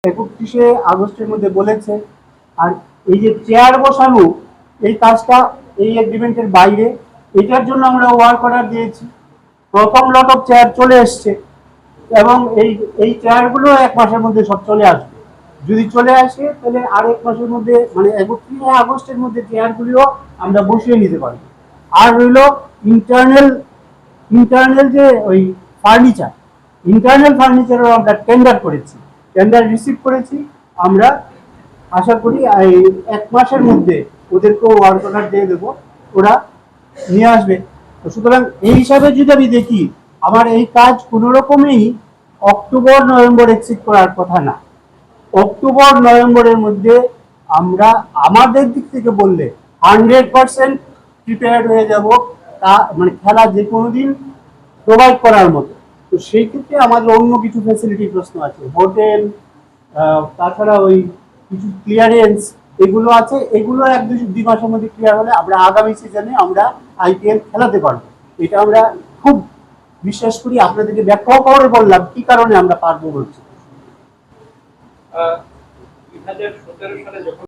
31 আগস্টের মধ্যে বলেছে। আর এই যে চেয়ার বসানো, এই কাজটা এই এগ্রিমেন্টের বাইরে, এটার জন্য আমরা ওয়ার্ক অর্ডার দিয়েছি। প্রথম লট অফ চেয়ার চলে এসছে এবং এই চেয়ারগুলো 1 মাসের মধ্যে সব চলে আসবে। যদি চলে আসে তাহলে আর 1 মাসের মধ্যে, মানে 31 আগস্টের মধ্যে চেয়ারগুলিও আমরা বসিয়ে নিতে পারবো। আর রইল ইন্টারনাল ইন্টারনাল যে ওই ফার্নিচার, ইন্টারনাল ফার্নিচারও আমরা টেন্ডার করেছি, টেন্ডার রিসিভ করেছি। আমরা আশা করি এই 1 মাসের মধ্যে ওদেরকেও ওয়ার্ক অর্ডার দিয়ে দেবো, ওরা নিয়ে আসবে। তো সুতরাং এই হিসাবে যদি আমি দেখি, আমার এই কাজ কোনো রকমেই অক্টোবর নভেম্বর এক্সিট করার কথা না। অক্টোবর নভেম্বরের মধ্যে আমরা আমাদের দিক থেকে বললে 100% প্রিপেয়ার্ড হয়ে যাব, তা মানে খেলা যে কোনো দিন প্রোভাইড করার মতো। তো সেই ক্ষেত্রে আমাদের অন্য কিছু ফ্যাসিলিটি প্রশ্ন আছে, হোটেল, তাছাড়া ওই কিছু ক্লিয়ারেন্স, এগুলো আছে। এগুলো 1-2 মাসের মধ্যে ক্লিয়ার হলে আমরা আগামী সিজনে আমরা আইপিএল খেলাতে পারবো। এটা আমরা খুব বিশ্বাস করি। আপনাদেরকে ব্যাখ্যাও করে বললাম কি কারণে আমরা পারবো বলছি। 2017 সালে যখন